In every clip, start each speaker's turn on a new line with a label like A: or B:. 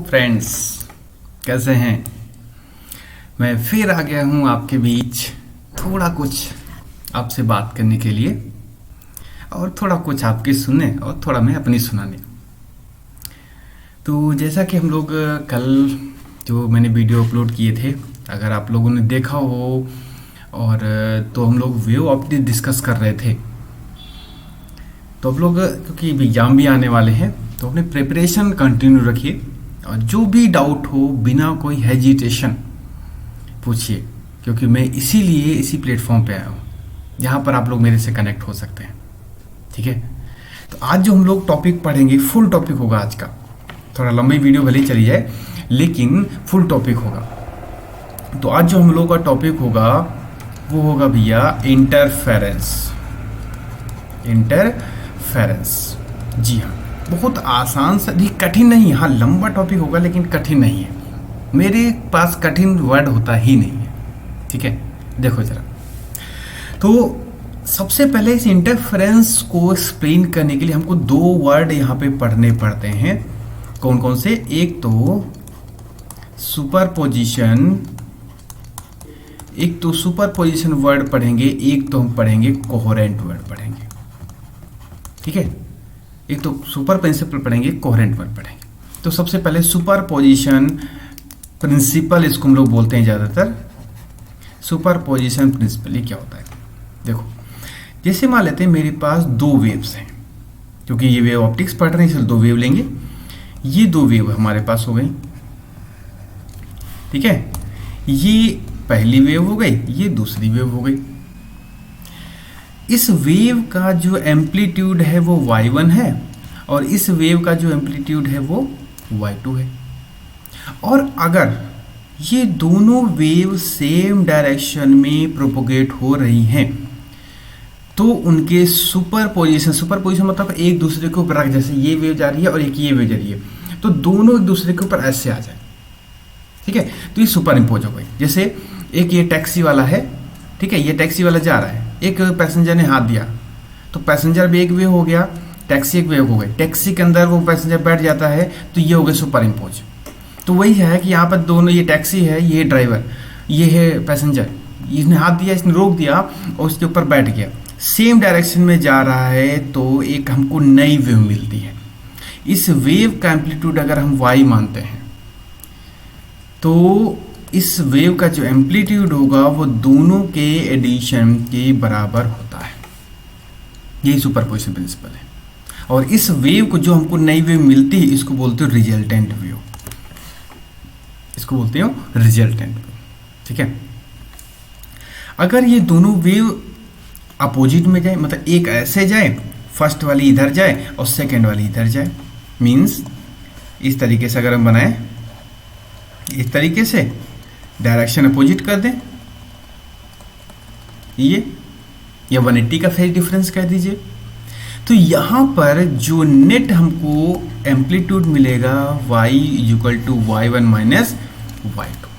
A: Friends, कैसे हैं। मैं फिर आ गया हूं आपके बीच थोड़ा कुछ आपसे बात करने के लिए और थोड़ा कुछ आपकी सुनने और थोड़ा मैं अपनी सुनाने। तो जैसा कि हम लोग कल जो मैंने वीडियो अपलोड किए थे, अगर आप लोगों ने देखा हो, और तो हम लोग वेव ऑप्टिक्स डिस्कस कर रहे थे। तो आप लोग क्योंकि एग्ज़ाम भी आने वाले हैं तो अपने प्रिपरेशन कंटिन्यू रखिए और जो भी डाउट हो बिना कोई हेजिटेशन पूछिए, क्योंकि मैं इसीलिए इसी प्लेटफॉर्म पे आया हूँ जहाँ पर आप लोग मेरे से कनेक्ट हो सकते हैं। ठीक है, तो आज जो हम लोग टॉपिक पढ़ेंगे फुल टॉपिक होगा आज का। थोड़ा लंबी वीडियो भले ही चली जाए लेकिन फुल टॉपिक होगा। तो आज जो हम लोग का टॉपिक होगा वो होगा भैया इंटरफेरेंस। जी हाँ, बहुत आसान सा, कठिन नहीं। हाँ, लंबा टॉपिक होगा लेकिन कठिन नहीं है। मेरे पास कठिन वर्ड होता ही नहीं है। ठीक है, देखो जरा। तो सबसे पहले इस इंटरफेरेंस को एक्सप्लेन करने के लिए हमको दो वर्ड यहाँ पे पढ़ने पड़ते हैं। कौन कौन से? एक तो सुपरपोजिशन वर्ड पढ़ेंगे, एक तो हम पढ़ेंगे कोहेरेंट वर्ड पढ़ेंगे। ठीक है, एक तो सुपर प्रिंसिपल पढ़ेंगे, कोहेरेंट वर्ड पढ़ेंगे। तो सबसे पहले सुपरपोजिशन प्रिंसिपल, इसको हम लोग बोलते हैं ज़्यादातर। सुपरपोजिशन प्रिंसिपल ये क्या होता है? देखो, जैसे मान लेते हैं मेरे पास दो वेव्स हैं, क्योंकि ये वेव ऑप्टिक्स पढ़ रहे हैं इसलिए दो वेव लेंगे। ये दो वेव हमारे पास हो गई। ठीक है, ये पहली वेव हो गई, ये दूसरी वेव हो गई। इस वेव का जो एम्पलीट्यूड है वो y1 है और इस वेव का जो एम्पलीट्यूड है वो y2 है। और अगर ये दोनों वेव सेम डायरेक्शन में प्रोपोगेट हो रही हैं तो उनके सुपरपोजिशन मतलब एक दूसरे के ऊपर, जैसे ये वेव जा रही है और एक ये वेव जा रही है तो दोनों एक दूसरे के ऊपर ऐसे आ जाए। ठीक है, तो ये सुपर इम्पोज हो गई। जैसे एक ये टैक्सी वाला है, ठीक है, ये टैक्सी वाला जा रहा है, एक पैसेंजर ने हाथ दिया तो पैसेंजर भी एक वेव हो गया, टैक्सी एक वेव हो गई। टैक्सी के अंदर वो पैसेंजर बैठ जाता है तो ये हो गया सुपर इम्पोज। तो वही है कि यहाँ पर दोनों, ये टैक्सी है, ये ड्राइवर, ये है पैसेंजर, इसने हाथ दिया, इसने रोक दिया और उसके ऊपर बैठ गया। सेम डायरेक्शन में जा रहा है तो एक हमको नई वेव मिलती है। इस वेव का एम्पलीट्यूड अगर हम y मानते हैं तो इस वेव का जो एम्पलीट्यूड होगा वो दोनों के एडिशन के बराबर होता है। यही सुपरपोजिशन प्रिंसिपल है। और इस वेव को, जो हमको नई वेव मिलती है, इसको बोलते हो रिजल्टेंट वेव। इसको बोलते हो रिजल्टेंट वेव। ठीक है, अगर ये दोनों वेव अपोजिट में जाए, मतलब एक ऐसे जाए, फर्स्ट वाली इधर जाए और सेकेंड वाली इधर जाए, मीन्स इस तरीके से अगर हम बनाएं, इस तरीके से डायरेक्शन अपोजिट कर दें, ये या 180 का फेज डिफरेंस कह दीजिए, तो यहाँ पर जो नेट हमको एम्पलीट्यूड मिलेगा y = y1 - y2।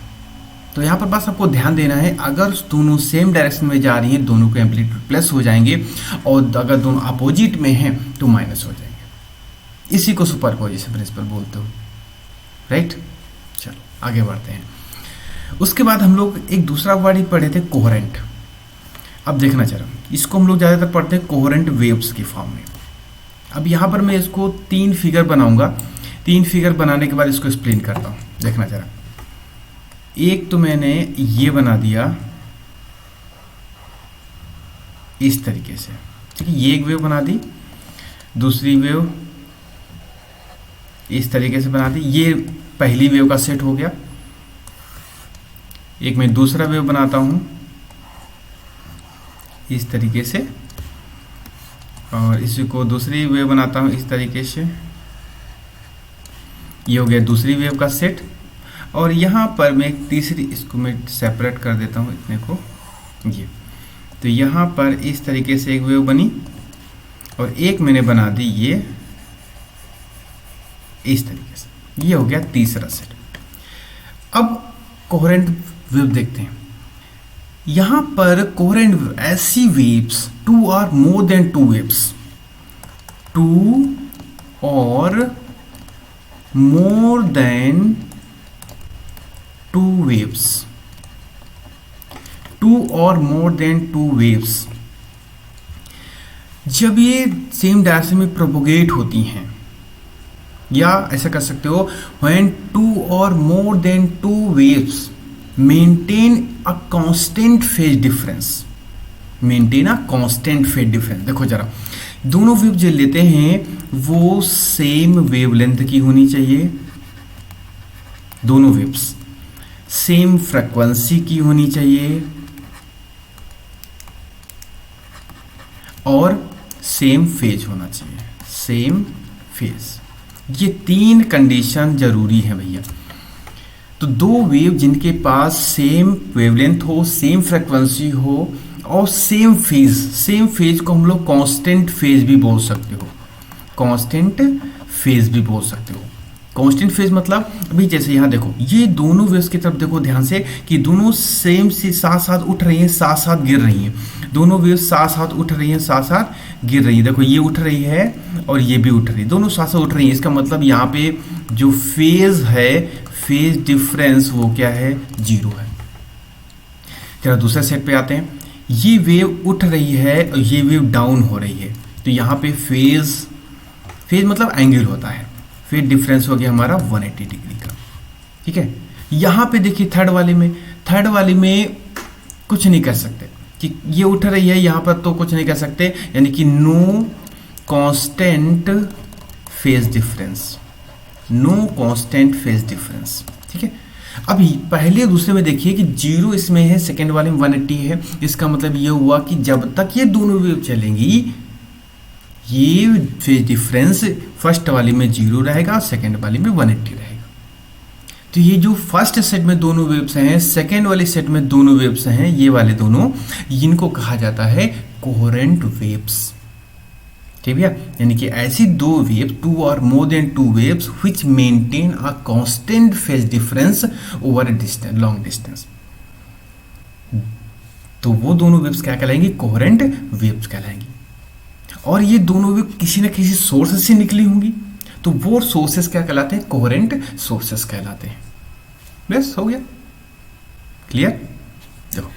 A: तो यहाँ पर बस आपको ध्यान देना है, अगर दोनों सेम डायरेक्शन में जा रही हैं दोनों के एम्पलीट्यूड प्लस हो जाएंगे और अगर दोनों अपोजिट में हैं तो माइनस हो जाएंगे। इसी को सुपरपोजिशन प्रिंसिपल बोलते हो। राइट, चलो आगे बढ़ते हैं। उसके बाद हम लोग एक दूसरा वर्ड ही पढ़े थे, कोहेरेंट। अब देखना जरा, इसको हम लोग ज़्यादातर पढ़ते हैं कोहेरेंट वेव्स की फॉर्म में। अब यहाँ पर मैं इसको 3 फिगर बनाऊंगा। 3 फिगर बनाने के बाद इसको एक्सप्लेन करता हूँ। देखना जरा, एक तो मैंने ये बना दिया इस तरीके से। ठीक है, ये एक वेव बना दी, दूसरी वेव इस तरीके से बना दी, ये पहली वेव का सेट हो गया। एक मैं दूसरा वेव बनाता हूं इस तरीके से और इसी को दूसरी वेव बनाता हूं इस तरीके से। ये हो गया दूसरी वेव का सेट। और यहाँ पर मैं एक तीसरी, इसको मैं सेपरेट कर देता हूँ इतने को, ये। तो यहाँ पर इस तरीके से एक वेव बनी और एक मैंने बना दी ये इस तरीके से। ये हो गया तीसरा सेट। अब कोहेरेंट वेव देखते हैं। यहाँ पर कोहेरेंट वेव ऐसी waves, 2 or more than 2 waves, 2 or more than two waves, two or more than two waves, जब ये सेम डायरेक्शन में प्रोपोगेट होती हैं, या ऐसा कर सकते हो when two or more than two waves maintain a constant phase difference, maintain a constant phase difference। देखो जरा, दोनों वेव जो लेते हैं वो सेम वेवलेंथ की होनी चाहिए, दोनों वेव्स सेम फ्रीक्वेंसी की होनी चाहिए और सेम फेज होना चाहिए, सेम फेज। ये तीन कंडीशन जरूरी है भैया। तो दो वेव जिनके पास सेम वेवलेंथ हो, सेम फ्रीक्वेंसी हो और सेम फेज को हम लोग कांस्टेंट फेज भी बोल सकते हो, कांस्टेंट फेज भी बोल सकते हो। कांस्टेंट फेज मतलब अभी जैसे यहाँ देखो, ये दोनों वेव्स की तरफ देखो ध्यान से कि दोनों सेम से साथ साथ उठ रही हैं, साथ साथ गिर रही हैं, दोनों वेव्स साथ साथ उठ रही हैं, साथ साथ गिर रही है। देखो ये उठ रही है और ये भी उठ रही है, दोनों साथ साथ उठ रही है। इसका मतलब यहाँ पे जो फेज है, फेज डिफरेंस वो क्या है, 0 है। चलो दूसरे सेट पे आते हैं। ये वेव उठ रही है और ये वेव डाउन हो रही है, तो यहाँ पे फेज मतलब एंगल होता है, फेज डिफरेंस हो गया हमारा 180 डिग्री का। ठीक है, यहाँ पे देखिए थर्ड वाली में कुछ नहीं कर सकते कि ये उठ रही है, यहाँ पर तो कुछ नहीं कर सकते, यानी कि no constant phase difference, no constant phase difference. ठीक है, अभी पहले दूसरे में देखिए कि 0 इसमें है, सेकेंड वाले में 180 है। इसका मतलब ये हुआ कि जब तक ये दोनों वेव चलेंगी ये फेज डिफरेंस फर्स्ट वाली में 0 रहेगा, सेकेंड वाली में 180 रहेगा। तो ये जो फर्स्ट सेट में दोनों वेव्स हैं, सेकेंड वाले सेट में दोनों वेव्स हैं, ये वाले दोनों, इनको कहा जाता है कोहेरेंट वेव्स। ठीक है, यानी कि ऐसी दो वेव, टू और more than two waves which maintain a constant phase difference over a distance, long distance, तो वो दोनों वेव्स क्या कहलाएंगी, कोहेरेंट वेव्स कहलाएंगी। और ये दोनों वेव किसी न किसी सोर्स से निकली होंगी, तो वो सोर्सेस क्या कहलाते हैं, कोहेरेंट सोर्सेस कहलाते हैं। बस हो गया, क्लियर। देखो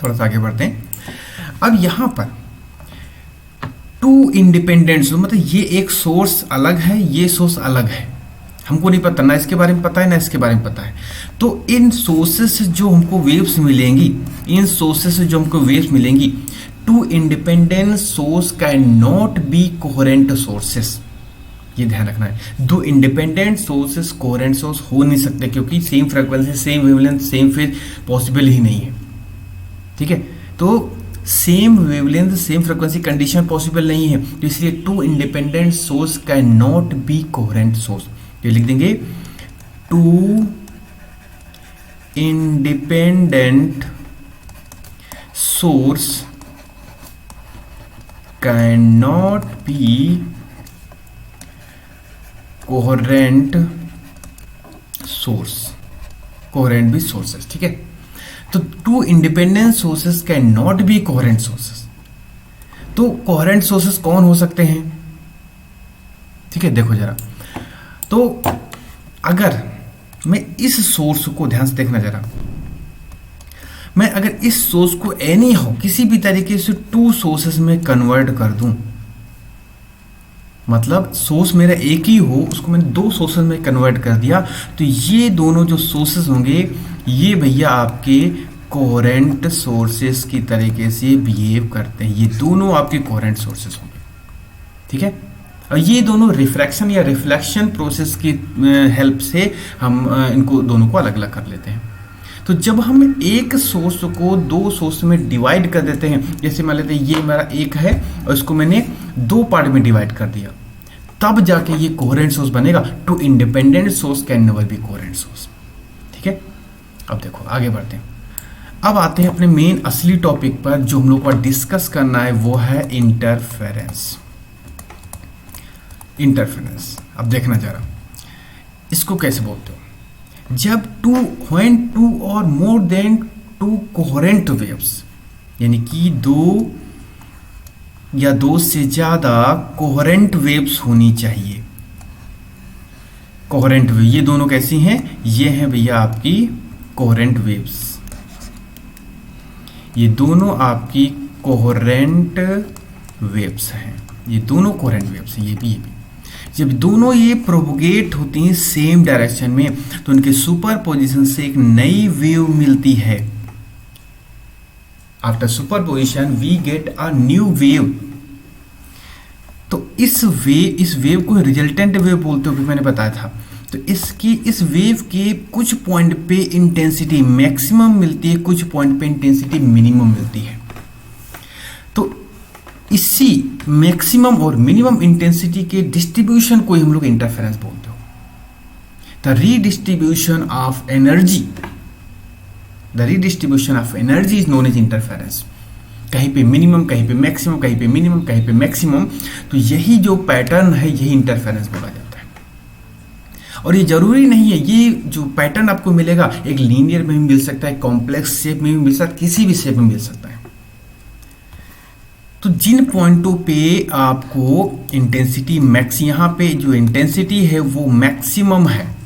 A: थोड़ा सा आगे बढ़ते हैं। अब यहां पर टू इंडिपेंडेंट, मतलब ये एक सोर्स अलग है, ये सोर्स अलग है, हमको नहीं पता, ना इसके बारे में पता है ना इसके बारे में पता है। तो इन सोर्सेस से जो हमको वेव्स मिलेंगी, इन सोर्सेस से जो हमको वेव्स मिलेंगी, two independent source can not be coherent sources, ये ध्यान रखना है। दो इंडिपेंडेंट सोर्सेस कोहेरेंट सोर्स हो नहीं सकते, क्योंकि same frequency, same wavelength, same phase possible ही नहीं है। ठीक है, तो same wavelength, same frequency condition possible नहीं है, तो इसलिए two independent source can not be coherent source. ये लिख देंगे, two independent source can not be coherent source, coherent भी सोर्सेस। ठीक है, तो two independent sources can not be coherent sources. तो कोहेरेंट सोर्सेस कौन हो सकते हैं? ठीक है, देखो जरा, तो अगर मैं इस सोर्स को ध्यान से देखना जरा, मैं अगर इस सोर्स को एनी हाउ किसी भी तरीके से टू सोर्सेस में कन्वर्ट कर दूं, मतलब सोर्स मेरा एक ही हो, उसको मैंने दो सोर्सेस में कन्वर्ट कर दिया, तो ये दोनों जो सोर्सेस होंगे ये भैया आपके कोहेरेंट सोर्सेस की तरीके से बिहेव करते हैं। ये दोनों आपके कोहेरेंट सोर्सेस होंगे। ठीक है, और ये दोनों रिफ्रैक्शन या रिफ्लेक्शन प्रोसेस की हेल्प से हम इनको दोनों को अलग अलग कर लेते हैं। तो जब हम एक सोर्स को दो सोर्स में डिवाइड कर देते हैं, जैसे मान लेते हैं ये मेरा एक है और इसको मैंने दो पार्ट में डिवाइड कर दिया, तब जाके ये कोहेरेंट सोर्स बनेगा। Two independent source can never be coherent source. ठीक है, अब देखो आगे बढ़ते हैं। अब आते हैं अपने मेन असली टॉपिक पर, जो हम लोग को डिस्कस करना है, वो है इंटरफेरेंस। इंटरफेरेंस अब देखना जरा, इसको कैसे बोलते हो? जब व्हेन टू और more than to coherent waves, यानी कि दो या दो से ज्यादा कोहेरेंट वेव्स होनी चाहिए, कोहेरेंट वेव, ये दोनों कैसी हैं? ये हैं भैया आपकी कोहेरेंट वेव्स। ये दोनों आपकी कोहेरेंट वेव्स हैं, ये दोनों कोहेरेंट वेव्स हैं, ये भी। जब दोनों ये प्रोपोगेट होती हैं सेम डायरेक्शन में तो उनके सुपरपोजिशन से एक नई वेव मिलती है। After superposition we get a new wave. तो इस वेव को रिजल्टेंट वेव बोलते हो, भी मैंने बताया था। तो इस वेव के कुछ पॉइंट पे इंटेंसिटी मैक्सिमम मिलती है, कुछ पॉइंट पे इंटेंसिटी मिनिमम मिलती है। तो इसी मैक्सिमम और मिनिमम इंटेंसिटी के डिस्ट्रीब्यूशन को हम लोग इंटरफेरेंस बोलते हो। The redistribution of energy is known as interference. कहीं पे मिनिमम, कहीं पे मैक्सिमम, कहीं पे मिनिमम, कहीं पे मैक्सिमम। तो यही जो पैटर्न है यही इंटरफेरेंस बोला जाता है। और ये जरूरी नहीं है, ये जो पैटर्न आपको मिलेगा एक लीनियर में भी मिल सकता है, कॉम्प्लेक्स शेप में भी मिल सकता है, किसी भी शेप में मिल सकता है। तो जिन पॉइंटों पे आपको इंटेंसिटी यहाँ पे जो इंटेंसिटी है वो मैक्सिमम है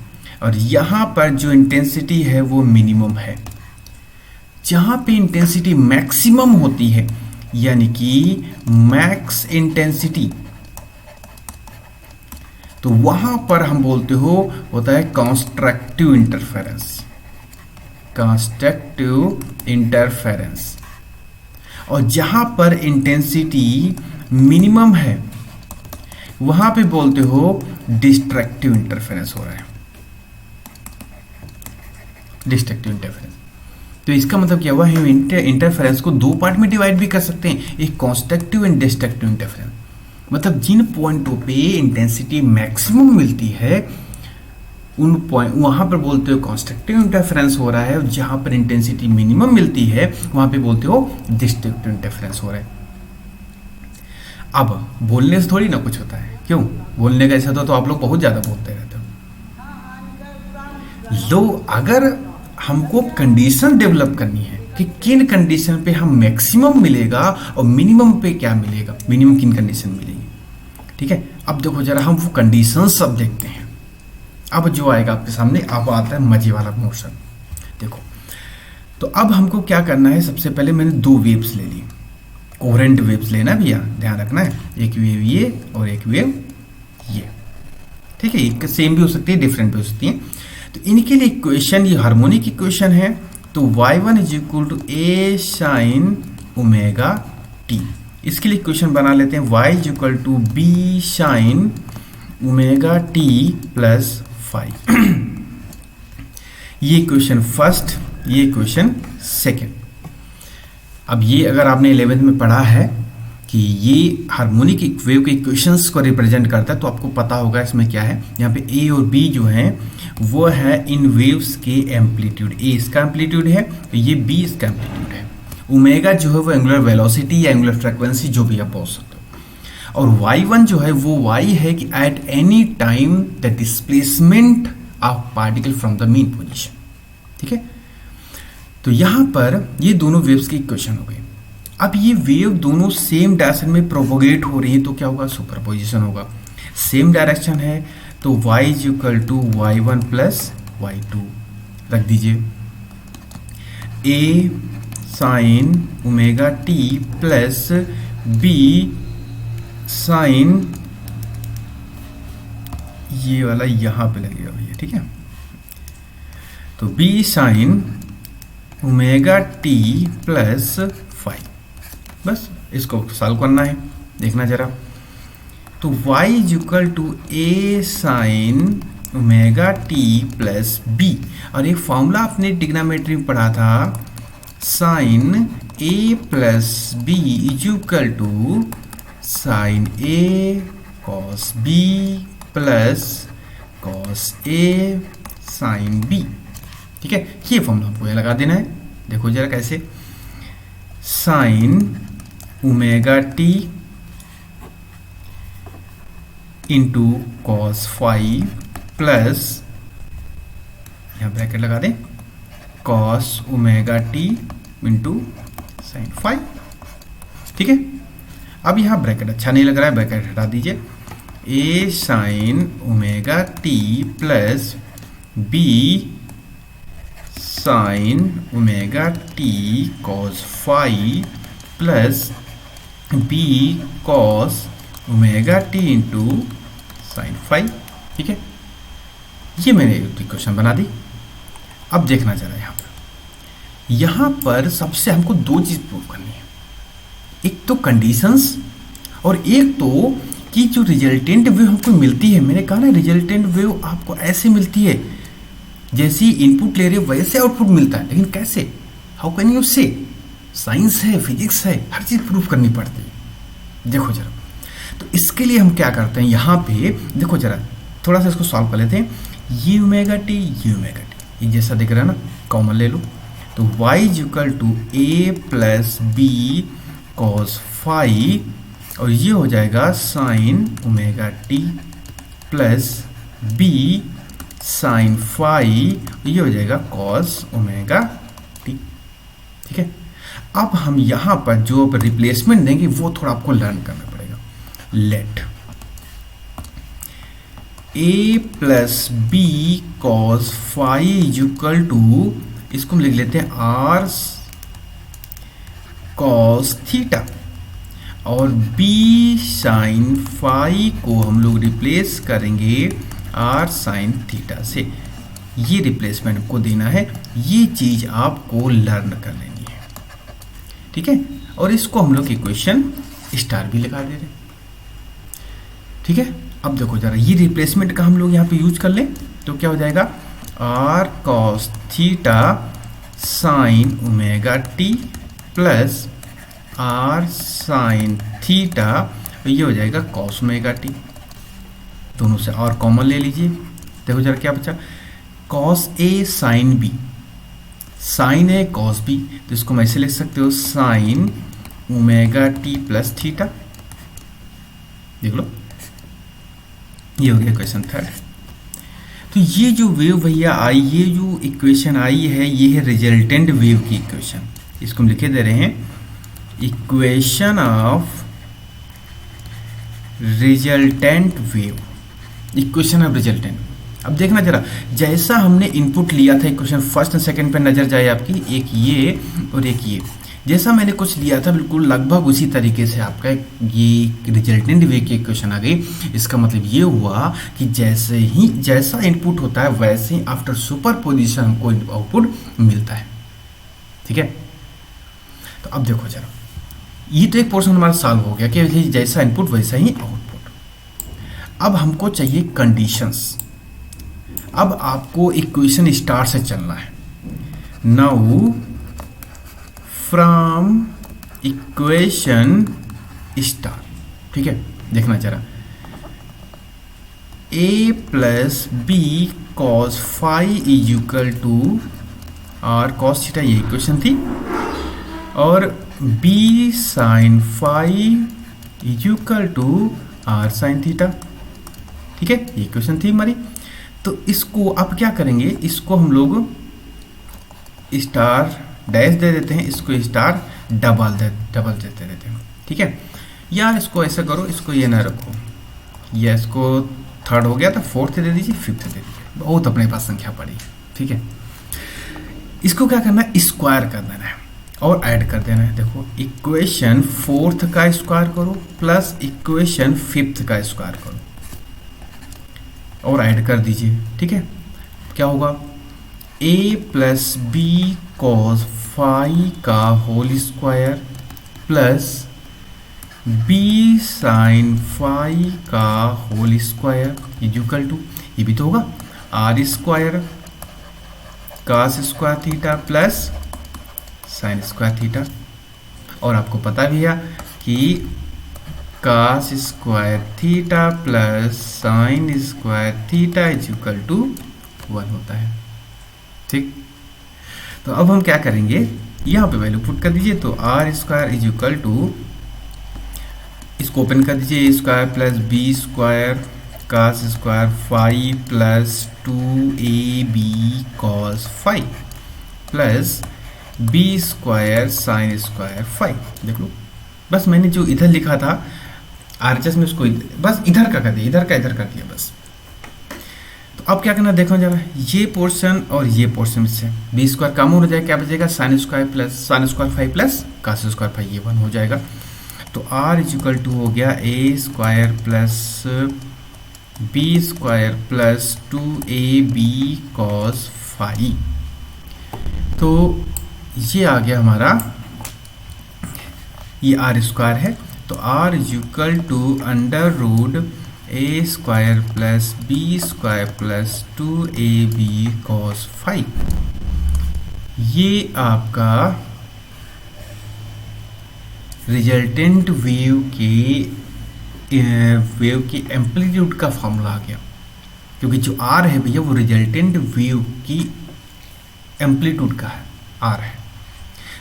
A: और यहाँ पर जो इंटेंसिटी है वो मिनिमम है। जहाँ पे इंटेंसिटी मैक्सिमम होती है यानी कि मैक्स इंटेंसिटी, तो वहां पर हम बोलते होता है कंस्ट्रक्टिव इंटरफेरेंस। और जहां पर इंटेंसिटी मिनिमम है वहां पे बोलते हो डिस्ट्रक्टिव इंटरफेरेंस हो रहा है, डिस्ट्रक्टिव इंटरफेरेंस। तो इसका मतलब क्या हुआ, हम इंटरफेरेंस को दो पार्ट में डिवाइड भी कर सकते हैं, एक कंस्ट्रक्टिव एंड डिस्ट्रक्टिव इंटरफेरेंस। मतलब जिन पॉइंटों पे इंटेंसिटी मैक्सिमम मिलती है उन पॉइंट वहां पर बोलते हो कंस्ट्रक्टिव इंटरफेरेंस हो रहा है, और जहां पर इंटेंसिटी मिनिमम मिलती है वहां पे बोलते हो डिस्ट्रक्टिव इंटरफेरेंस हो रहा है। अब बोलने से थोड़ी ना कुछ होता है, क्यों? बोलने का ऐसा तो आप लोग बहुत ज्यादा बोलते रहते हो। लो, अगर हमको कंडीशन डेवलप करनी है कि किन कंडीशन पे हम मैक्सिमम मिलेगा और मिनिमम पे क्या मिलेगा, मिनिमम किन कंडीशन मिलेगी, ठीक है। अब देखो जरा हम वो कंडीशन सब देखते हैं। अब जो आएगा आपके सामने, अब आता है मजे वाला मोशन। देखो, तो अब हमको क्या करना है, सबसे पहले मैंने दो वेव्स ले ली, कोहेरेंट वेव्स लेना भैया, ध्यान रखना है। एक वेव ये और एक वेव ये, ठीक है। एक सेम भी हो सकती है, डिफरेंट भी हो सकती है। तो इनके लिए इक्वेशन, ये हार्मोनिक इक्वेशन है। तो y1 is equal to a sine omega t। इसके लिए इक्वेशन बना लेते हैं, y is equal to b sine omega t plus 5। ये इक्वेशन फर्स्ट, ये इक्वेशन सेकेंड। अब ये अगर आपने 11th में पढ़ा है कि ये हार्मोनिक वेव के इक्वेशंस को रिप्रेजेंट करता है, तो आपको पता होगा इसमें क्या है। यहाँ पे a और b जो है वो है इन वेव्स के एम्पलीट्यूड। a इसका एम्पलीट्यूड है, तो ये b इसका एम्पलीट्यूड है। ओमेगा जो है वो एंगुलर वेलोसिटी या एंगुलर फ्रीक्वेंसी जो भी आप बोल सकते हो। और y1 जो है वो y है कि at any time the displacement of particle from the mean position, ठीक है। तो यहाँ पर ये दोनों वेव्स की इक्वेशन हो गई। अब ये वेव दोनों सेम डायरेक्शन में प्रोपोगेट हो रही है, तो क्या होगा, सुपरपोजिशन होगा। सेम डायरेक्शन है तो y is equal to y1 plus y2 रख दीजिए। a sine omega t plus b sine, ये वाला यहां पे लगेगा भैया, ठीक है। तो b sine omega t plus 5, बस इसको सॉल्व करना है, देखना जरा। तो y is equal to a sine omega t plus b, और एक फॉर्मूला आपने ट्रिग्नोमेट्री में पढ़ा था, sine a plus b is equal to sine a cos b plus cos a sine b, ठीक है। ये फॉर्मूला आपको ये लगा देना है। देखो जरा कैसे, sign omega t into cos 5 plus, यहाँ ब्रैकेट लगा दें, cos omega t into sine 5, ठीक है। अब यहाँ ब्रैकेट अच्छा नहीं लग रहा है, ब्रैकेट हटा दीजिए। A sine omega T plus B sine omega T cos phi plus B cos omega T into sine phi. ठीक है, ये मैंने इक्वेशन बना दी। अब देखना जरा यहाँ पर सबसे हमको दो चीज़ प्रूव करनी है, एक तो कंडीशंस और एक तो कि जो रिजल्टेंट वेव हमको मिलती है, मैंने कहा ना रिजल्टेंट वेव आपको ऐसे मिलती है जैसी इनपुट ले रहे हो वैसे आउटपुट मिलता है, लेकिन कैसे, हाउ कैन यू से, साइंस है, फिजिक्स है, हर चीज़ प्रूव करनी पड़ती है। देखो जरा, तो इसके लिए हम क्या करते हैं, यहाँ पे देखो जरा थोड़ा सा इसको सॉल्व कर लेते हैं। ये ओमेगा टी, ये ओमेगा टी, ये जैसा दिख रहा है ना, कॉमन ले लो, तो y equal to A plus B cos phi, और ये हो जाएगा sine omega T plus B sine phi, ये हो जाएगा कॉस ओमेगा टी। ठीक है, अब हम यहाँ पर जो रिप्लेसमेंट देंगे वो थोड़ा आपको लर्न करना पड़ेगा। Let A plus B cos phi equal to, इसको हम लिख लेते हैं आर कॉस थीटा, और बी साइन फाई को हम लोग रिप्लेस करेंगे आर साइन थीटा से। ये रिप्लेसमेंट को देना है, ये चीज आपको लर्न कर लेनी है। ठीक है, और इसको हम लोग इक्वेशन स्टार भी लगा दे रहे। ठीक है, अब देखो जरा ये रिप्लेसमेंट का हम लोग यहाँ पे यूज कर लें तो क्या हो जाएगा, R cos theta sine omega T plus R sine theta, ये हो जाएगा कॉस ओमेगा टी। दोनों से और कॉमन ले लीजिए, देखो जरा क्या बचा, cos A sine B, sign A cos B, तो इसको मैं ऐसे लिख सकते हो sign omega T plus theta. देख लो, ये हो गया क्वेश्चन थर्ड। तो ये जो वेव भैया आई, ये जो इक्वेशन आई है, ये है रिजल्टेंट वेव की इक्वेशन। इसको हम लिखे दे रहे हैं equation of resultant wave, equation of resultant. अब देखना जरा, जैसा हमने इनपुट लिया था इक्वेशन फर्स्ट एंड सेकंड पे नजर जाए आपकी, एक ये और एक ये, जैसा मैंने कुछ लिया था बिल्कुल लगभग उसी तरीके से आपका ये रिजल्टेंट वेव की इक्वेशन आ गई। इसका मतलब ये हुआ कि जैसा इनपुट होता है वैसे ही आफ्टर सुपर पोजिशन हमको आउटपुट मिलता है। ठीक है, तो अब देखो जरा, ये तो एक पोर्शन हमारा सॉल्व हो गया कि जैसा इनपुट वैसा ही आउटपुट। अब हमको चाहिए कंडीशंस। अब आपको इक्वेशन स्टार से चलना है। नाउ फ्रॉम इक्वेशन स्टार, ठीक है, देखना जरा, A plus B cos phi is equal to R cos theta, ये इक्वेशन थी, और B sine phi is equal to R sine theta. ठीक है, ये इक्वेशन थी हमारी। तो इसको अब क्या करेंगे, इसको हम लोग स्टार डैश दे देते हैं, इसको स्टार डबल देते रहते हैं। ठीक है, या इसको ऐसा करो, इसको ये ना रखो, या इसको थर्ड हो गया तो फोर्थ दे दीजिए, फिफ्थ दे दीजिए, बहुत अपने पास संख्या पड़ी। ठीक है, इसको क्या करना है, स्क्वायर कर देना है और ऐड कर देना है। देखो, इक्वेशन फोर्थ का स्क्वायर करो प्लस इक्वेशन फिफ्थ का स्क्वायर करो और ऐड कर दीजिए। ठीक है, क्या होगा, A plus B cos phi का whole square plus B sine phi का होल स्क्वायर इक्वल टू, ये भी तो होगा, R square cos square theta plus sine square theta. और आपको पता भी है कि cos square theta plus sine square theta is equal to 1 होता है। ठीक, तो अब हम क्या करेंगे, यहाँ पे वैल्यू पुट कर दीजिए, तो R square is equal to, इसको ओपन कर दीजिए, A square plus B square cos square phi plus 2ab cos phi plus B square sine square phi. देख लो, बस मैंने जो इधर लिखा था RHS में उसको बस इधर का कर दिया, इधर कर दिया बस। तो अब क्या करना देखो जरा, ये पोर्शन और ये पोर्शन से बी स्क्वायर कम हो जाएगा, क्या बचेगा sine square 5 plus cos square 5, ये 1 हो जाएगा। तो R इक्वल टू हो गया A square plus B square plus 2ab cos phi. तो ये आ गया हमारा, ये R स्क्वायर है, तो R equal to under root A square plus B square plus 2ab cos phi. ये आपका रिजल्टेंट वेव के एम्पलीट्यूड का फॉर्मूला आ गया, क्योंकि जो R है भैया वो रिजल्टेंट वेव की एम्पलीट्यूड का है, R है।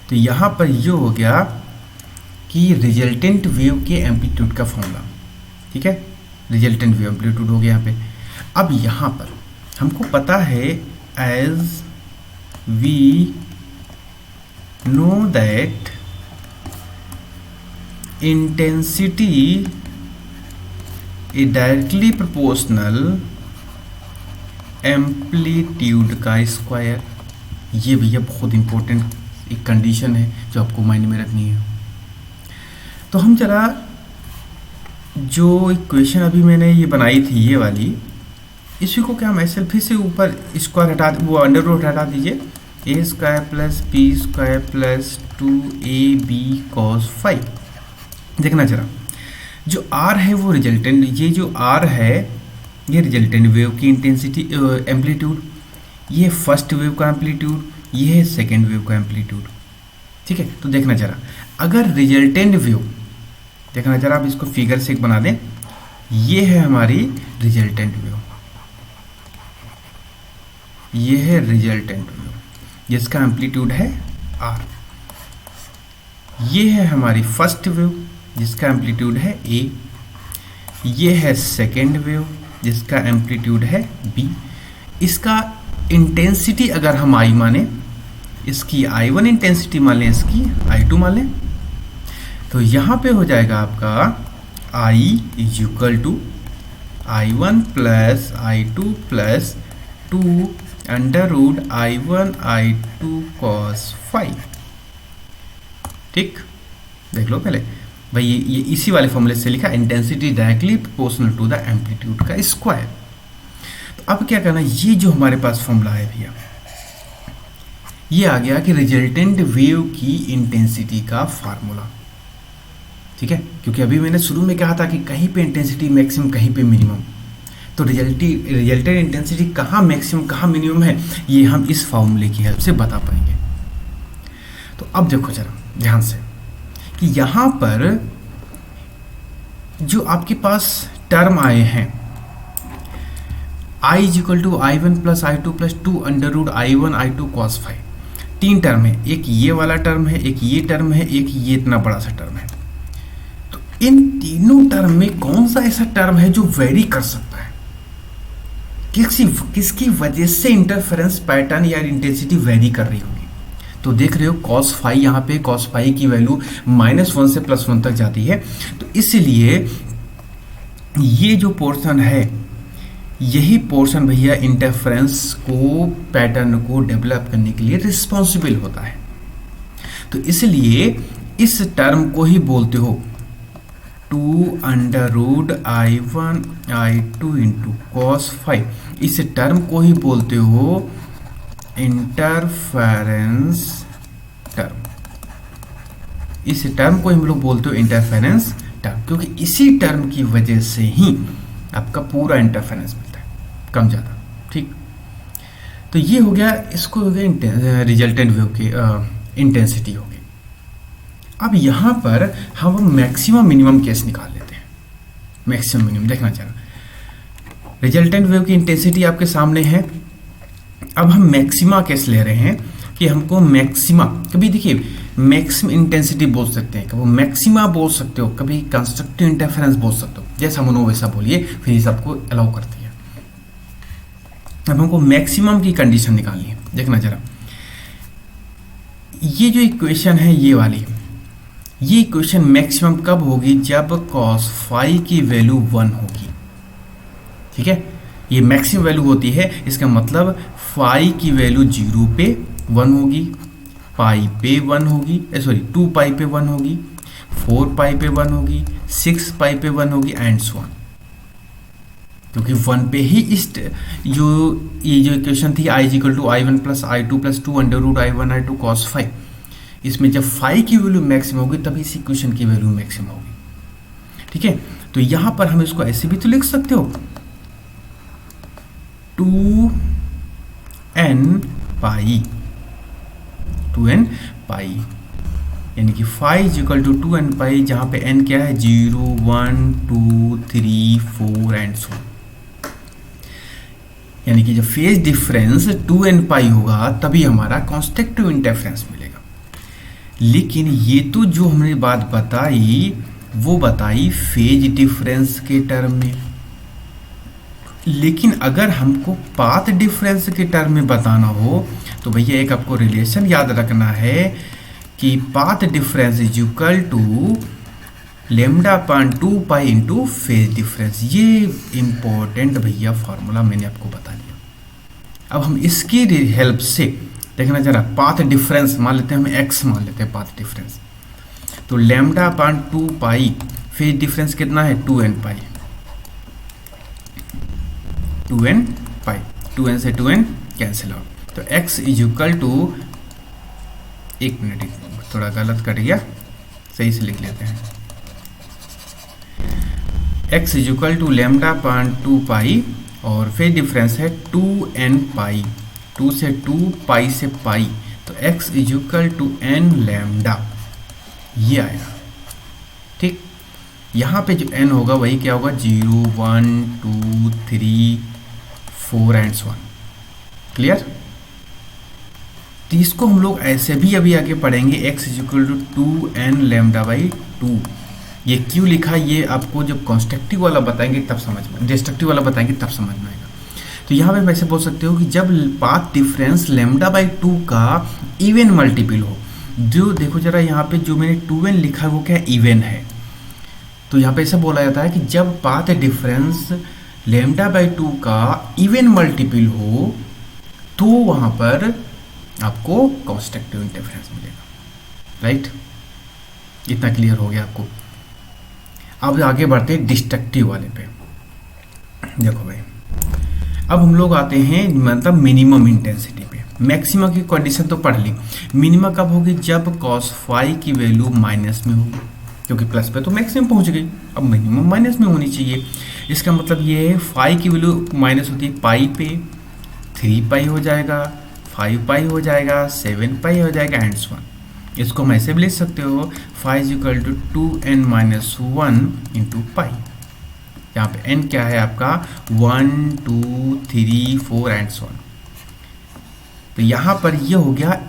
A: तो यहाँ पर ये हो गया कि रिजल्टेंट वेव के एम्पलीट्यूड का फॉर्मूला, ठीक है, रिजल्टेंट वेव एम्पलीट्यूड हो गया यहाँ पे। अब यहाँ पर हमको पता है as we know that intensity is directly proportional amplitude का स्क्वायर। ये भैया बहुत इंपॉर्टेंट एक कंडीशन है जो आपको माइंड में रखनी है। तो हम जरा जो इक्वेशन अभी मैंने ये बनाई थी ये वाली, इसी को क्या हम ऐसे फिर से ऊपर स्क्वायर हटा, वो अंडर रूट हटा दीजिए, A square plus B square plus 2ab cos phi. देखना जरा, जो R है वो रिजल्टेंट, ये जो R है ये रिजल्टेंट वेव की इंटेंसिटी एम्पलीट्यूड, ये फर्स्ट वेव का एम्पलीट्यूड, ये है सेकेंड वेव का एम्पलीट्यूड, ठीक है। तो देखना जरा, अगर रिजल्टेंट वेव, देखना जरा आप इसको फिगर से एक बना दें, ये है हमारी रिजल्टेंट वेव, ये है रिजल्टेंट वेव जिसका एम्पलीट्यूड है R। ये है हमारी फर्स्ट वेव जिसका एम्पलीट्यूड है A, ये है सेकेंड वेव जिसका एम्पलीट्यूड है B। इसका इंटेंसिटी अगर हम I माने, इसकी I1 इंटेंसिटी मान लें, इसकी I2 मान लें, तो यहाँ पे हो जाएगा आपका I equal to I1 plus I2 plus 2 under root I1 I2 cos phi. ठीक, देख लो पहले भाई, ये इसी वाले फॉर्मूले से लिखा, intensity directly proportional to the amplitude का स्क्वायर। तो अब क्या करना, ये जो हमारे पास फॉर्मूला है भैया, ये आ गया कि रिजल्टेंट वेव की इंटेंसिटी का फार्मूला, ठीक है। क्योंकि अभी मैंने शुरू में कहा था कि कहीं पे इंटेंसिटी मैक्सिमम कहीं पे मिनिमम, तो रिजल्टेंट इंटेंसिटी कहाँ मैक्सिमम कहाँ मिनिमम है, ये हम इस फॉर्मूले की हेल्प से बता पाएंगे। तो अब देखो जरा ध्यान से कि यहाँ पर जो आपके पास टर्म आए हैं, I equal to I1 plus I2 plus 2 under root I1 I2 cos phi, 3 term है, एक ये वाला टर्म है, एक ये टर्म है, एक ये इतना बड़ा सा टर्म है। तो इन तीनों टर्म में कौन सा ऐसा टर्म है जो वेरी कर सकता है, किसकी वजह से इंटरफेरेंस पैटर्न या इंटेंसिटी वेरी कर रही होगी। तो देख रहे हो cos फाई, यहाँ पे cos फाई की वैल्यू -1 से +1 तक जाती है। तो इसलिए ये जो पोर्शन है, यही पोर्शन भैया इंटरफेरेंस को, पैटर्न को डेवलप करने के लिए रिस्पॉन्सिबल होता है। तो इसलिए इस टर्म को ही बोलते हो 2 under root I1 I2 into cos phi, इस टर्म को ही बोलते हो इंटरफेरेंस टर्म। इस टर्म को हम लोग बोलते हो इंटरफेरेंस टर्म, क्योंकि इसी टर्म की वजह से ही आपका पूरा इंटरफेरेंस मिलता है, कम ज़्यादा, ठीक। तो ये हो गया, इसको हो गया रिजल्टेंट वेव की इंटेंसिटी हो गई। अब यहाँ पर हम मैक्सिमम मिनिमम केस निकाल लेते हैं। मैक्सिमम मिनिमम देखना चाहिए, रिजल्टेंट वेव की इंटेंसिटी आपके सामने है। अब हम मैक्सिमा केस ले रहे हैं कि हमको मैक्सिमा, कभी देखिए मैक्सिमम इंटेंसिटी बोल सकते हैं, कभी मैक्सिमा बोल सकते हो, कभी कंस्ट्रक्टिव इंटरफेरेंस बोल सकते हो, जैसा मनो वैसा बोलिए, फिर ये सबको अलाउ करती है। अब हमको मैक्सिमम की कंडीशन निकालनी है। देखना जरा, ये जो इक्वेशन है ये वाली, ये इक्वेशन मैक्सिमम कब होगी? जब cos फाई की वैल्यू 1 होगी। ठीक है, ये मैक्सिमम वैल्यू होती है, इसका मतलब फाई की वैल्यू 0 पे 1 होगी, पाई पे 1 होगी, सॉरी 2 पाई पे 1 होगी, 4 पाई पे 1 होगी, 6 पाई पे 1 होगी एंड सो ऑन। क्योंकि 1 पे ही इस जो ये जो इक्वेशन थी i equal to I one plus I two plus two under root I one I two cos phi, इसमें जब फाइव की वैल्यू मैक्सिमम होगी तभी इस इक्वेशन की वैल्यू मैक्सिमम होगी। ठीक है, तो यहां पर हम इसको ऐसे भी तो लिख सकते हो 2n पाई, 2n पाई, यानी कि phi is equal to 2n pi, जहां पे n क्या है 0 1 2 3 4 एंड सो। यानी कि जब फेज डिफरेंस 2n पाई होगा तभी हमारा कॉन्स्ट्रक्टिव इंटरफेरेंस मिलेगा। लेकिन ये तो जो हमने बात बताई वो बताई फेज डिफरेंस के टर्म में, लेकिन अगर हमको पाथ डिफरेंस के टर्म में बताना हो तो भैया एक आपको रिलेशन याद रखना है कि path difference is equal to lambda upon 2 pi into phase difference. ये इंपॉर्टेंट भैया फॉर्मूला मैंने आपको बता दिया। अब हम इसकी हेल्प से देखना जरा, पाथ डिफरेंस मान लेते हैं, हम x मान लेते हैं पाथ डिफरेंस, तो लेमडा अपॉन 2 पाई, फेज डिफरेंस कितना है 2n पाई, 2n पाई, 2n से 2n कैंसिल आउट, तो x इज इक्वल टू, एक मिनट थोड़ा गलत कट गया, सही से लिख लेते हैं, x is equal to lambda upon 2 pi और फेज डिफरेंस है 2n पाई, 2 से 2 पाई से पाई, तो x is equal to n lambda, ये आएगा। ठीक, यहाँ पे जो n होगा वही क्या होगा 0 1 2 3 4 एंड सो ऑन। क्लियर? तो इसको हम लोग ऐसे भी अभी आगे पढ़ेंगे, x is equal to 2n lambda by 2। ये क्यों लिखा, ये आपको जब कॉन्स्ट्रक्टिव वाला बताएंगे तब समझ में, डिस्ट्रक्टिव वाला बताएंगे तब समझ में आएगा। तो यहाँ पे वैसे बोल सकते हो कि जब पाथ डिफरेंस लेमडा बाई 2 का इवन मल्टीपल हो, जो देखो जरा यहाँ पे जो मैंने 2n लिखा है वो क्या इवन है, तो यहाँ पे ऐसा बोला जाता है कि जब पाथ डिफरेंस लेमडा बाई 2 का इवन मल्टीपल हो तो वहाँ पर आपको कॉन्स्ट्रक्टिव इंटरफेरेंस मिलेगा। राइट, इतना क्लियर हो गया आपको। अब आगे बढ़ते हैं डिस्ट्रक्टिव वाले पे। देखो भाई, अब हम लोग आते हैं मतलब मिनिमम इंटेंसिटी पे। मैक्सिमम की कंडीशन तो पढ़ ली, मिनिमम कब होगी जब cos फाई की वैल्यू माइनस में होगी, क्योंकि प्लस पे तो मैक्सिमम पहुंच गई, अब मिनिमम माइनस में होनी चाहिए। इसका मतलब ये है फाई की वैल्यू माइनस होती है पाई पे, 3 पाई हो जाएगा, 5 पाई हो जाएगा, 7 पाई हो जाएगा एंड सो ऑन। इसको हम ऐसे भी लिख सकते हो phi is equal to 2n minus 1 into pi. यहाँ पे n क्या है आपका 1 2 3 4 एंड सो ऑन। तो यहाँ पर ये हो गया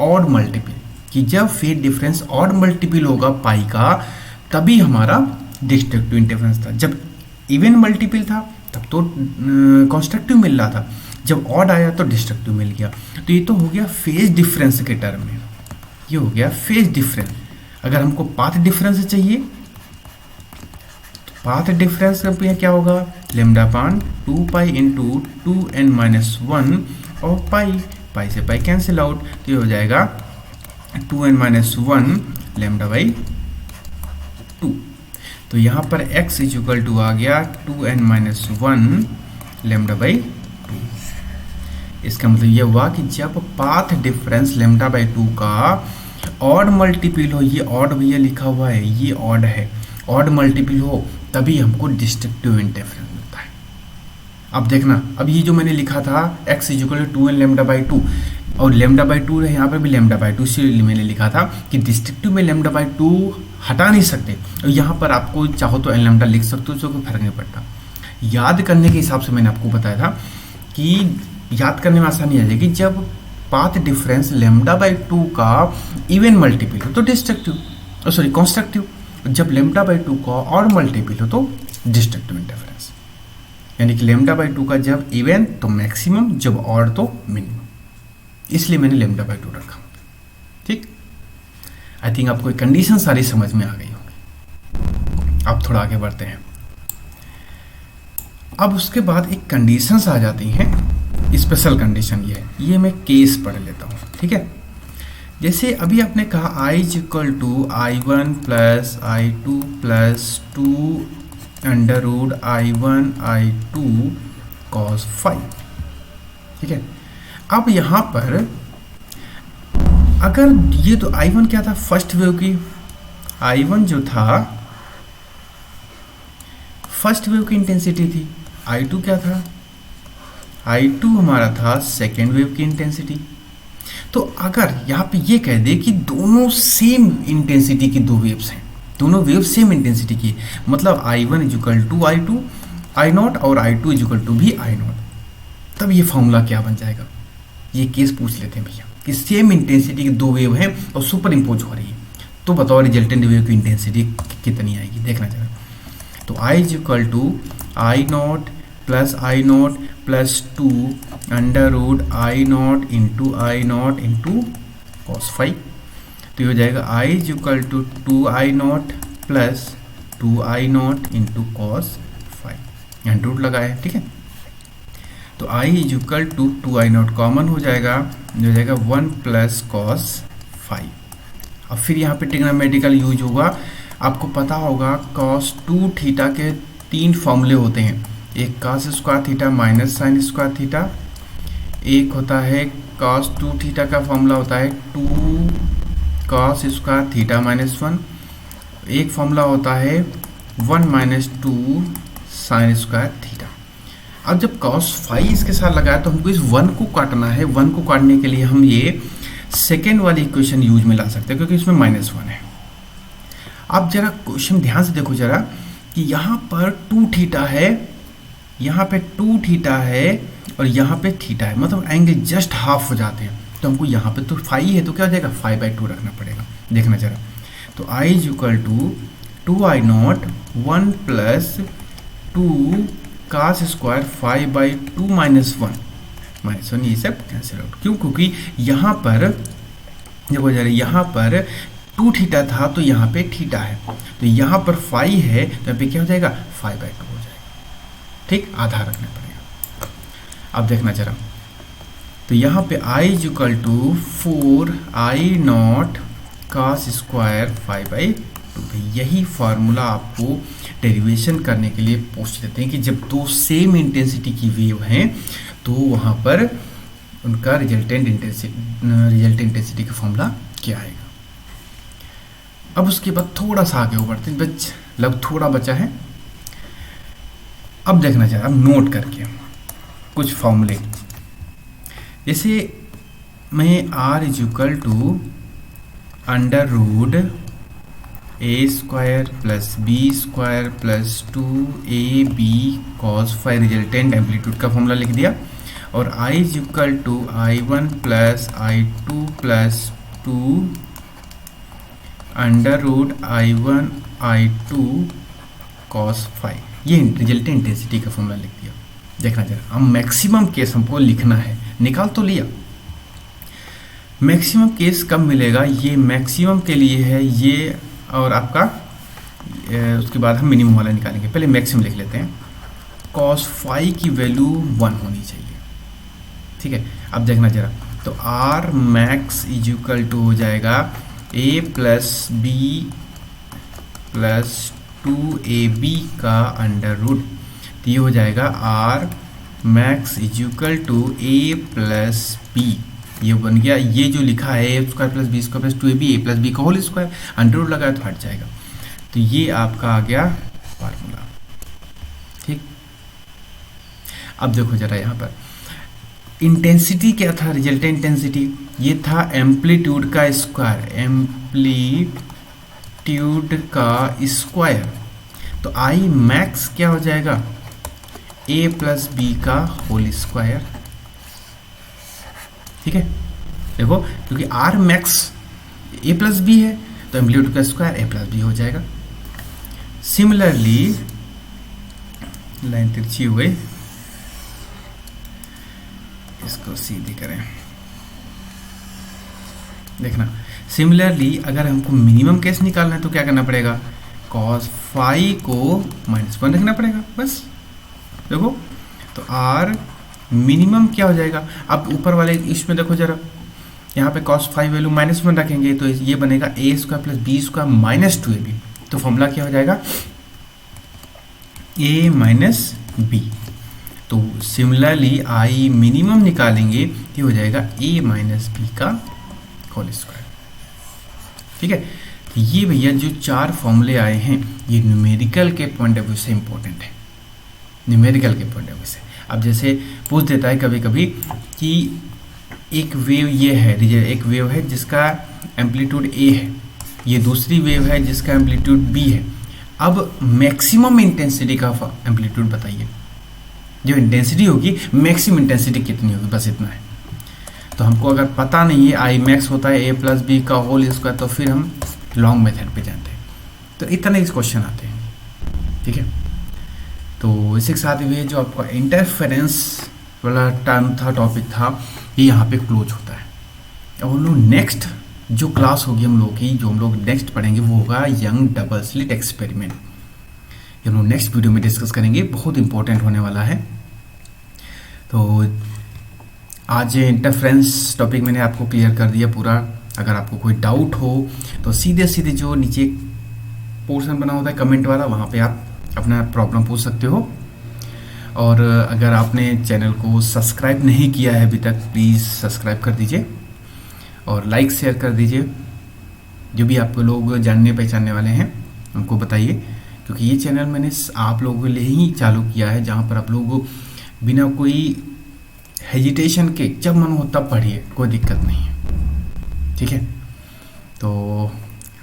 A: ऑड मल्टीपल, कि जब फेज डिफरेंस ऑड मल्टीपल होगा पाई का तभी हमारा डिस्ट्रक्टिव इंटरफेरेंस था। जब इवन मल्टीपल था तब तो कॉन्स्ट्रक्टिव मिल रहा था, जब ऑड आया तो डिस्ट्रक्टिव मिल गया। तो ये तो हो गया फेज डिफरेंस के टर्म में, ये हो गया फेज डिफरेंस। अगर हमको पाथ डिफरेंस चाहिए तो पाथ डिफरेंस का क्या होगा lambda upon 2 pi into 2n minus 1 और पाई से पाई कैंसिल आउट, तो ये हो जाएगा 2n माइनस 1 लेमडा बाई 2। तो यहाँ पर x इज इक्वल टू आ गया 2n माइनस 1 लेमडा बाई 2। इसका मतलब ये हुआ कि जब पाथ डिफरेंस लेमडा बाई 2 का ऑड मल्टीपल हो, ये ऑड भैया लिखा हुआ है, ये ऑड है, ऑड मल्टीपल हो तभी हमको डिस्ट्रक्टिव इंटरफेरेंस मिलता है। अब देखना, अब ये जो मैंने लिखा था x is equal to 2n lambda by 2 और लेमडा बाई 2 है, यहाँ पर भी लेमडा बाई 2, इसलिए मैंने लिखा था कि डिस्ट्रक्टिव में लेमडा बाई 2 हटा नहीं सकते, और यहाँ पर आपको चाहो तो n लेमडा लिख सकते हो, जो कोई फर्क नहीं पड़ता। याद करने के हिसाब से मैंने आपको बताया था कि याद करने में आसानी आ जाएगी, जब पाथ डिफरेंस लेमडा बाई 2 का इवन मल्टीपल हो तो डिस्ट्रक्टिव, सॉरी कॉन्स्ट्रक्टिव, जब लेमडा बाई 2 का ऑड मल्टीपल हो तो डिस्ट्रक्टिव इंटरफेरेंस। यानी कि लेमडा बाई 2 का जब इवन तो मैक्सिमम, जब ऑड तो मिनिमम, इसलिए मैंने लेमडा बाई 2 रखा। ठीक, आई थिंक आपको कंडीशन सारी समझ में आ गई होगी। अब थोड़ा आगे बढ़ते हैं। अब उसके बाद एक कंडीशंस आ जाती हैं, स्पेशल कंडीशन ये मैं केस पढ़ लेता हूँ, ठीक है। जैसे अभी आपने कहा I is equal to I1 plus I2 plus 2 under root I1 I2 cos 5, ठीक है। अब यहाँ पर अगर ये तो I1 क्या था, फर्स्ट वेव की I1 जो था फर्स्ट वेव की इंटेंसिटी थी, I2 क्या था, I2 हमारा था सेकेंड वेव की इंटेंसिटी। तो अगर यहाँ पे ये कह दे कि दोनों सेम इंटेंसिटी की दो वेव्स हैं, दोनों वेव सेम इंटेंसिटी की, मतलब I1 is equal to I2 I0 और I2 इज इक्वल टू भी I0, तब ये फॉर्मूला क्या बन जाएगा। ये केस पूछ लेते हैं भैया कि सेम इंटेंसिटी की दो वेव हैं और सुपर इम्पोज हो रही है, तो बताओ रिजल्टेंट वेव की इंटेंसिटी कितनी आएगी, देखना जरा। तो I is equal to I0 plus I0 plus 2 under root I0 into cos 5, तो ये हो जाएगा I is equal to 2I0 plus 2I0 into cos 5, under root लगाए, ठीक है। तो I is equal to 2I0 common हो जाएगा, हो जाएगा 1 प्लस cos 5। अब फिर यहाँ पे ट्रिग्नोमेट्रिकल यूज होगा, आपको पता होगा cos 2 थीटा के 3 फॉर्मूले होते हैं, एक cos square theta minus sign square theta, एक होता है cos 2 थीटा का फॉर्मूला होता है 2 cos स्क्वायर थीटा माइनस 1, एक फॉर्मूला होता है 1 माइनस 2 साइन स्क्वायर थीटा। अब जब cos 5 इसके साथ लगाया तो हमको इस 1 को काटना है, 1 को काटने के लिए हम ये सेकेंड वाली इक्वेशन यूज में ला सकते हैं क्योंकि इसमें -1 है। अब जरा क्वेश्चन ध्यान से देखो जरा कि यहाँ पर 2 थीटा है, यहाँ पे 2 थीटा है और यहाँ पे थीटा है, मतलब एंगल जस्ट हाफ हो जाते हैं। तो हमको यहाँ पे तो 5 है तो क्या हो जाएगा 5/2 रखना पड़ेगा, देखना जरा। तो I is equal to 2I0 1 plus 2 cos square 5/2 -1 ये सब कैंसिल आउट। क्यों? क्योंकि यहाँ पर देखो जरा, यहाँ पर 2 थीटा था तो यहाँ पे थीटा है, तो यहाँ पर 5 है तो यहाँ पे क्या हो जाएगा 5/2 हो जाएगा, ठीक, आधा रखना पड़ेगा। अब देखना जरा, तो यहाँ पे I is equal to 4I0 cos square 5/2। यही फार्मूला आपको डेरिवेशन करने के लिए पूछ देते हैं कि जब दो सेम इंटेंसिटी की वेव हैं तो वहाँ पर उनका रिजल्टेंट इंटेंसिटी का फॉर्मूला क्या आएगा। अब उसके बाद थोड़ा सा आगे बढ़ते हैं, लगभग थोड़ा बचा है। अब देखना चाहिए, अब नोट करके कुछ फॉर्मूले, जैसे मैं R is equal to under root A square plus B square plus 2AB cos 5 resultant amplitude का फॉर्मूला लिख दिया, और I is equal to I1 plus I2 plus 2 under root I1 I2 cos 5, ये रिजल्टेंट इंटेंसिटी का formula लिख दिया। देखना जरा, अब मैक्सिमम केस हमको लिखना है, निकाल तो लिया। मैक्सिमम केस कब मिलेगा, ये मैक्सिमम के लिए है ये, और आपका उसके बाद हम मिनिमम वाला निकालेंगे। पहले मैक्सिमम लिख लेते हैं, cos 5 की वैल्यू 1 होनी चाहिए, ठीक है। अब देखना जरा, तो R max is equal to हो जाएगा A plus B plus 2AB का अंडर रूट, तो ये हो जाएगा R max is equal to A plus B, ये बन गया। ये जो लिखा है A square plus B square plus 2AB A plus B का होल स्क्वायर, अंडर रूट लगाया तो हट जाएगा, तो ये आपका आ गया फार्मूला, ठीक। अब देखो जरा, यहाँ पर इंटेंसिटी क्या था, रिजल्टेंट इंटेंसिटी ये था एम्पलीट्यूड का स्क्वायर, एम्पलीट्यूड का स्क्वायर, तो I मैक्स क्या हो जाएगा A प्लस बी का होल स्क्वायर, ठीक है। देखो, क्योंकि R max A plus B है तो एम्पलीट्यूड का स्क्वायर A प्लस बी हो जाएगा। सिमिलरली लाइन तिरछी हो गई, इसको सीधी करें, देखना, सिमिलरली अगर हमको मिनिमम केस निकालना है तो क्या करना पड़ेगा, cos फाई को -1 रखना पड़ेगा बस। देखो तो r मिनिमम क्या हो जाएगा, अब ऊपर वाले इसमें देखो जरा, यहाँ पे cos फाई वैल्यू -1 रखेंगे तो ये बनेगा a² + b² - 2ab। तो फॉर्मूला क्या हो जाएगा, a - b। तो सिमिलरली आई मिनिमम निकालेंगे ये हो जाएगा a - b का होल स्क्वायर। ठीक है, तो ये भैया जो 4 फॉर्मूले आए हैं ये न्यूमेरिकल के पॉइंट ऑफ व्यू से इंपॉर्टेंट है, न्यूमेरिकल के पॉइंट ऑफ व्यू से। अब जैसे पूछ देता है कभी कभी कि एक वेव ये है, एक वेव है जिसका एम्पलीट्यूड a है, ये दूसरी वेव है जिसका एम्पलीट्यूड b है, अब मैक्सिमम इंटेंसिटी का एम्पलीट्यूड बताइए, जो इंटेंसिटी होगी मैक्सिमम इंटेंसिटी कितनी होगी, बस इतना है। तो हमको अगर पता नहीं है आई मैक्स होता है a + b का होल स्क्वायर, तो फिर हम लॉन्ग मेथड पे जाते हैं। तो इतने इस क्वेश्चन आते हैं। ठीक है, तो इसी के साथ ये जो आपका इंटरफेरेंस वाला टर्म था, टॉपिक था, ये यहाँ पे क्लोज होता है। अब हम लोग नेक्स्ट जो क्लास होगी हम लोग की, जो हम लोग नेक्स्ट पढ़ेंगे वो होगा यंग डबल स्लिट एक्सपेरिमेंट। ये हम लोग नेक्स्ट वीडियो में डिस्कस करेंगे, बहुत इंपॉर्टेंट होने वाला है। तो आज इंटरफेरेंस टॉपिक मैंने आपको क्लियर कर दिया पूरा। अगर आपको कोई डाउट हो तो सीधे सीधे जो नीचे पोर्शन बना होता है कमेंट वाला, वहाँ पे आप अपना प्रॉब्लम पूछ सकते हो। और अगर आपने चैनल को सब्सक्राइब नहीं किया है अभी तक, प्लीज़ सब्सक्राइब कर दीजिए और लाइक शेयर कर दीजिए। जो भी आपको लोग जानने पहचानने वाले हैं उनको बताइए, क्योंकि ये चैनल मैंने आप लोगों के लिए ही चालू किया है, जहाँ पर आप लोग बिना कोई हेजिटेशन के जब मन हो तब पढ़िए, कोई दिक्कत नहीं है। ठीक है, तो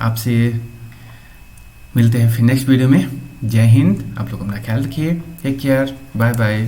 A: आपसे मिलते हैं फिर नेक्स्ट वीडियो में। जय हिंद, आप लोग अपना ख्याल रखिए, टेक केयर, बाय बाय।